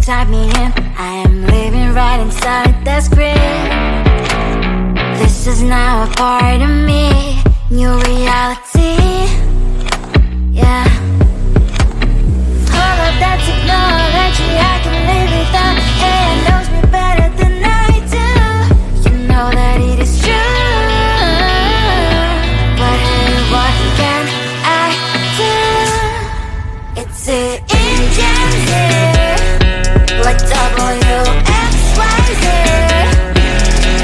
type me in. I am living right inside the screen. This is now a part of me, new reality. Yeah. All of that technology I can live without. It knows me better than I do. You know that it is true. But hey, what can I do? It's the engines here, like WXYZ.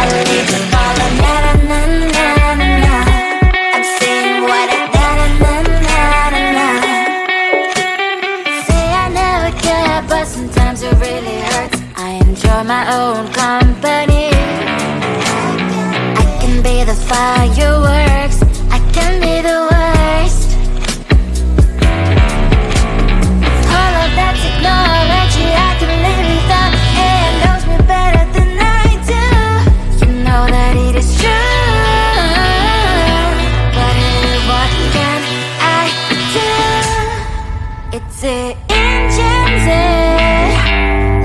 I need to follow, na na na na na na. I'm saying what I na na na na na. Say I never care, but sometimes it really hurts. I enjoy my own company. I can be the fireworks, I can be the worst. All of that technology I can live without. It knows me better than I do. You know that it is true. But hey, what can I do? It's the engines,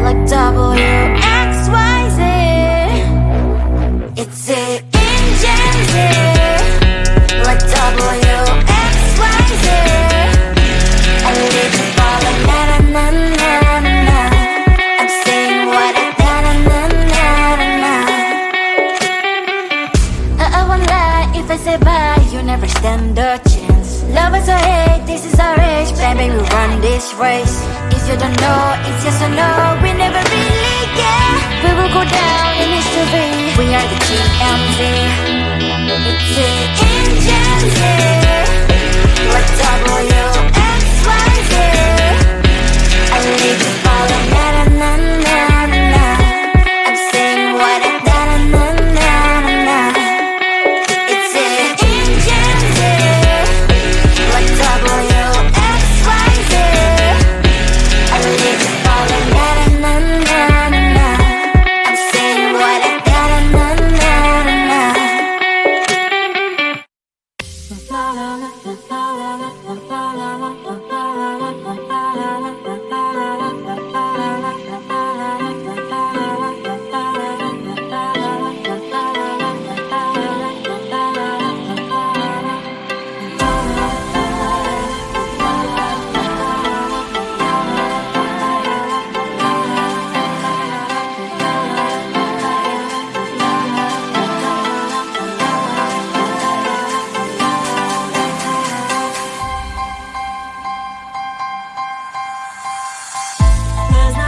like WXYZ. It's the engines, like WXYZ. I need to follow, na na na na na. I'm saying what I na na na na na. I won't lie if I say bye, you never stand a chance. Love is or hate, this is our age, baby, we run this race. If you don't know, it's yes or no, we never really get. We will go down in history, we are the GMZ. It's the engines here, like WXYZ. I need to follow, na na na na na. I'm saying what I na na na na na. It's the engines here, like WXYZ. I need to follow, na na na na na. I'm saying what I na na na na na.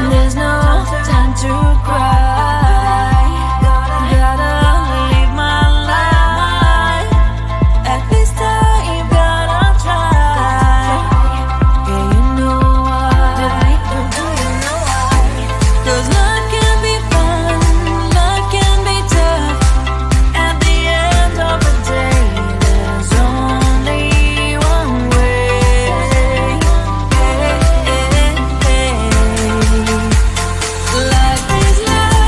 There's no time to cry. Gotta live my life. At this time, gotta try. Yeah, you know why. Do you know why? 'Cause life can be fun, life can be tough. At the end of the day, there's only one way. Life is life.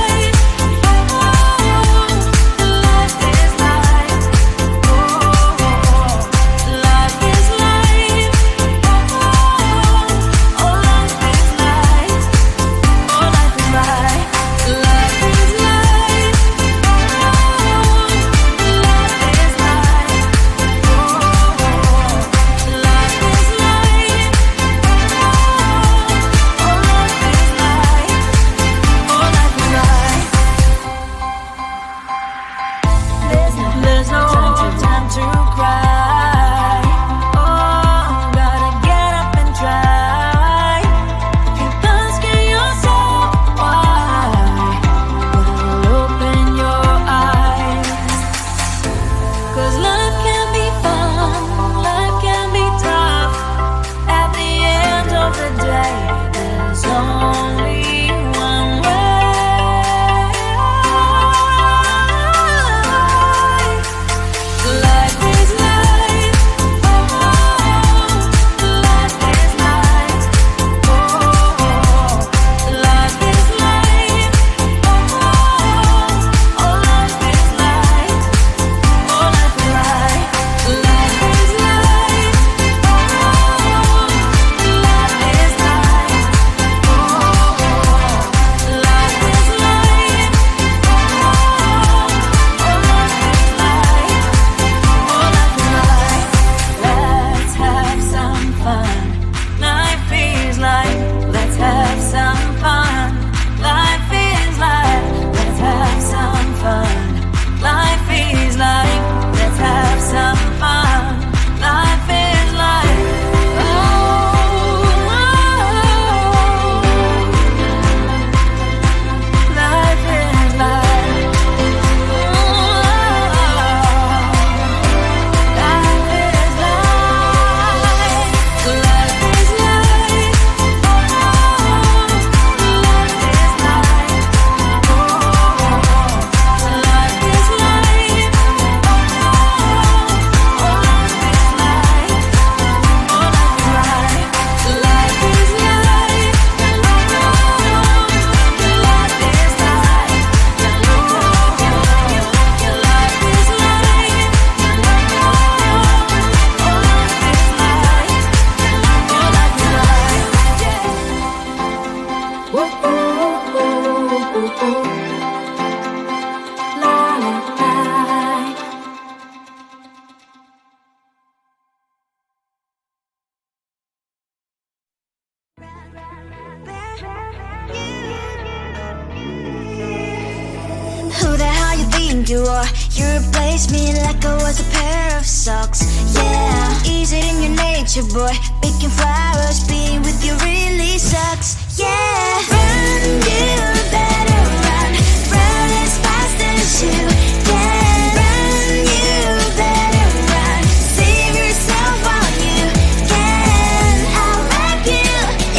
think you are. You replaced me like I was a pair of socks. Yeah, is it in your nature, boy? Picking flowers, being with you really sucks. Yeah, run, you better run. Run as fast as you can. Run, you better run. Save yourself while you can. I'll wrap you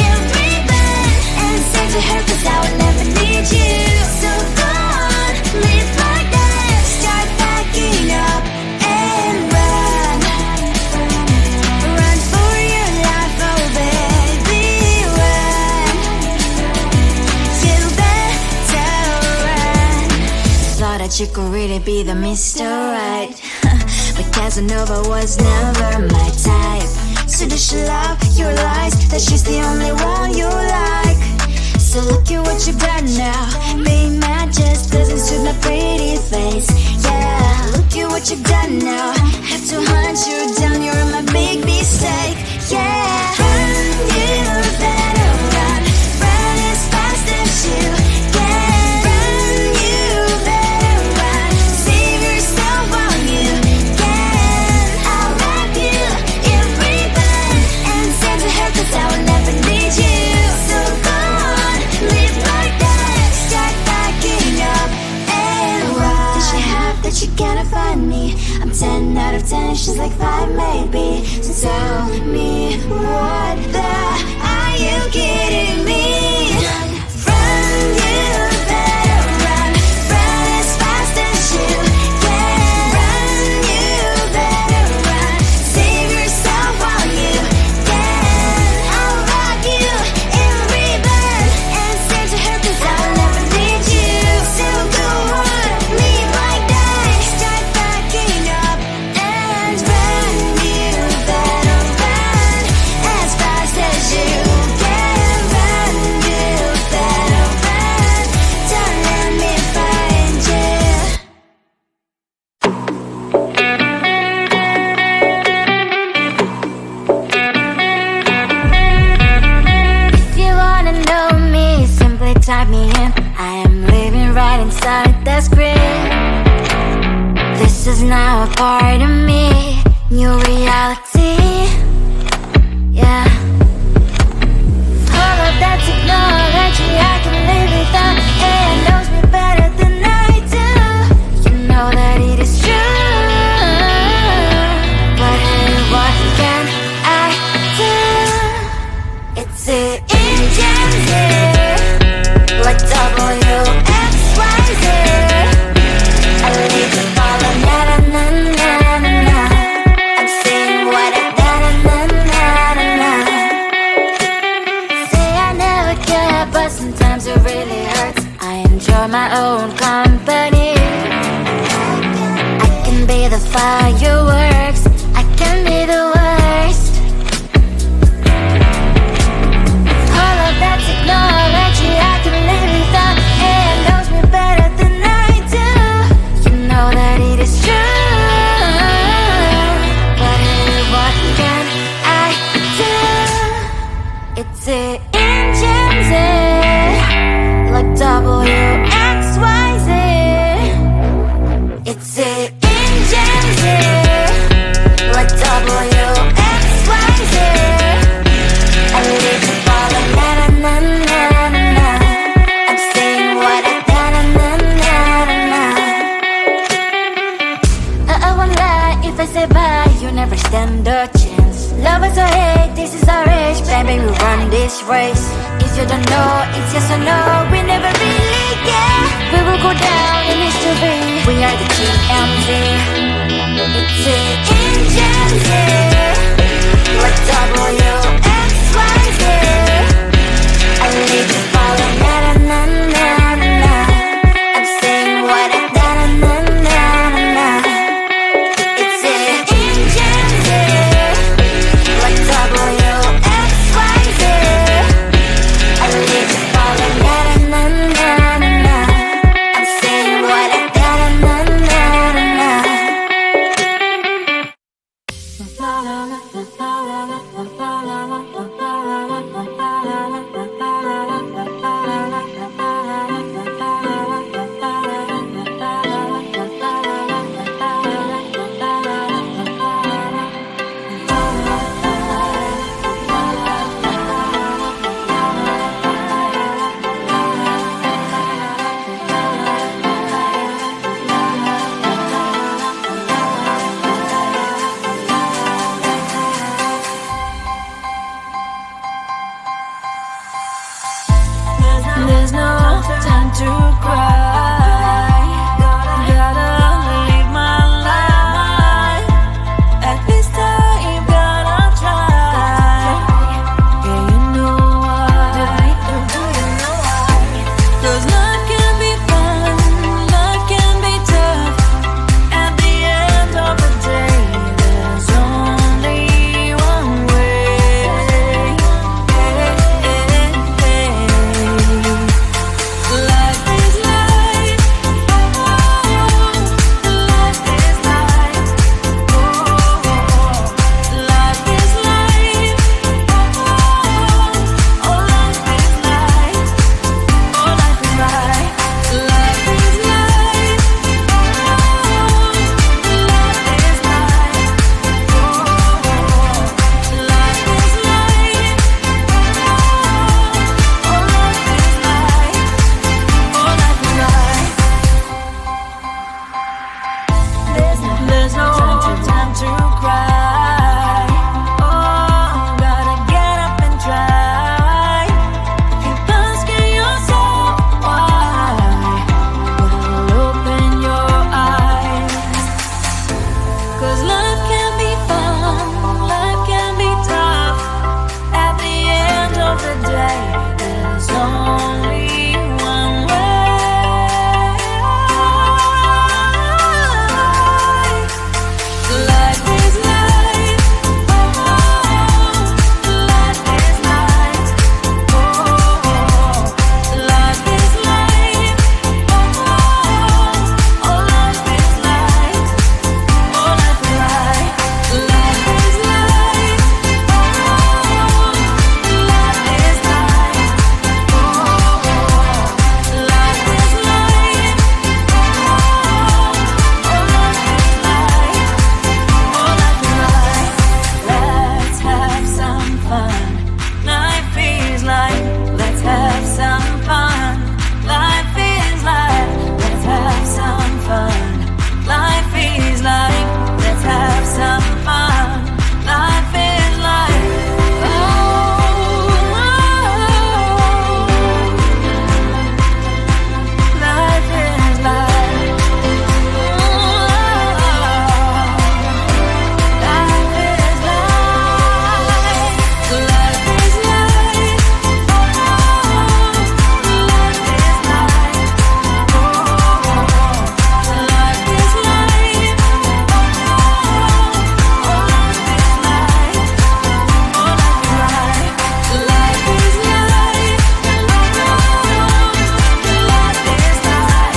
in ribbon and send to her, 'cause I will never need you. So go on, live like that. Start packing up and run. Run for your life, oh baby, run. You better run. Thought that you could really be the Mr. Right, but Casanova was never my type. So does she love your lies, that she's the only one you like? So look at what you've done now. Being mad just doesn't suit my pretty face. Yeah, look at what you've done now. Have to hunt you down, you're my big mistake. Yeah, run, you better run. Run as fast as you can. Run, you better run. Save yourself while you can. I'll wrap you in ribbon and send to her, 'cause I will never need you. So go on, live like that. Start packing up and run. Does she have that you cannot find me? I'm 10 out of 10, she's like 5 maybe. So tell me, what the are you kidding me? Run, you better run. Run as fast as you can. Run, you better run. Save yourself while you can. I'll wrap you in ribbon and send to her, 'cause I will never need you. So go on, live like that. Start packing up and run. You better run as fast as you can. Run, you better run. Don't let me find you. If you wanna know me, simply type me in. I am living right inside the screen. This is now a part of me, new reality. Yeah. All of that technology I can live without, and it knows me better than I do. You know that it is true, but hey, what can I do? It's the engines here, like WXYZ. I leave the falling, na na na na na na. I'm saying what I na na na na na. Say I never care, but sometimes it really hurts. I enjoy my own company. I can be the fireworks, I can be the worst. All of that technology I can live without, and it knows me better than I do. You know that it is true, but hey, what can I do? It's the engines, like WXYZ. It's the engines, like WXYZ. I live to falling, na na na na na na. I'm saying what I na na na na na na. I won't lie if I say bye, you never stand a chance. Love is or hate, this is our age, baby, we run this race. If you don't know, it's yes or no, we never really get. We will go down in history, we are the TMZ. It's the engines, like WXYZ. I leave you falling, na na na na na na. I'm saying what I na na na na na. It's the engines, like WXYZ. I leave you falling, na na na na na. I'm saying what I na na na na na. La la la la la la la la la. There's no time to cry. Gotta live my life. At this time, gotta try. Yeah, you know why. Do you know why? 'Cause life can be fun, life can be tough. At the end of the day, there's only one way. Life is life. Life is life. Life is life. Oh, life is life. Oh, life is life. Life is life. Life is life. Life is life. Oh, life is life. Oh, life is life. There's no time to cry. Oh, gotta get up and try. Keep asking yourself why. Well, open your eyes. 'Cause life can be fun, life can be tough. At the end of the day, there's only one way. Life is life. Life is life. Life is life. Oh, life is life. Oh, life is life. Life is life. Life is life. Life is life. Oh, life is life. Oh, life is life. Let's have some fun. Life is life. Let's have some fun. Life is life. Let's have some fun. Life is life. Let's have some fun. Life is life. Oh, life is life. Life is life. Life is life. Life is life. Life is life. Oh, life is life. Oh, life is life. Life is life. Life is life. Life is life.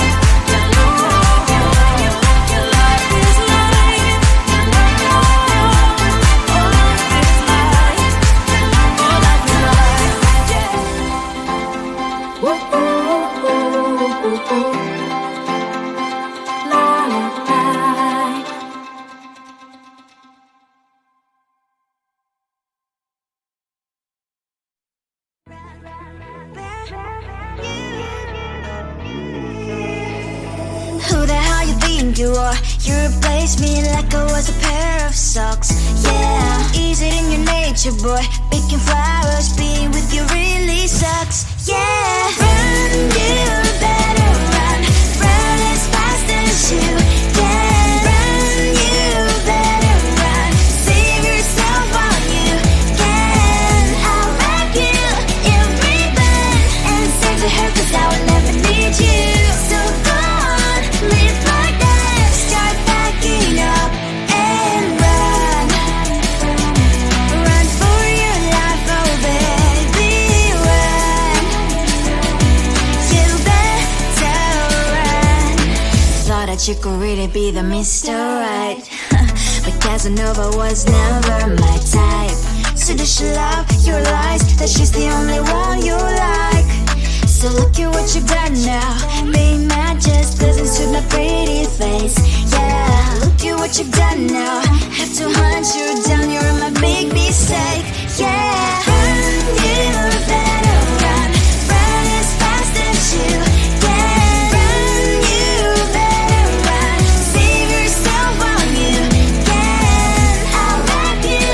Who the hell you think you are? You replaced me like I was a pair of socks. Yeah, is it in your nature, boy? Picking flowers, being with you really sucks. Yeah, run, you better run. Run as fast as you can. Run, you better run. Save yourself while you can. I'll wrap you in ribbon and send to her 'cause I will never need you. So go on, live like that. Start packing up and run. Run for your life, oh baby, run. You better run. Thought that you could really be the Mr. Right. But Casanova was never my type. So does she love your lies? That she's the only one you like. So look at what you've done now. Being mad just doesn't suit my pretty face. Yeah, look at what you've done now. Have to hunt you down, you're my big mistake. Yeah, run, you better run. Run as fast as you can. Run, you better run. Save yourself while you can. I'll wrap you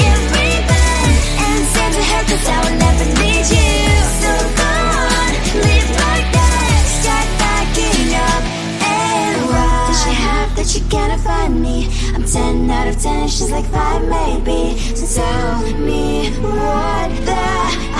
in ribbon and send to her 'cause I will never need you. So go on, out of 10, she's like 5 maybe. So tell me what the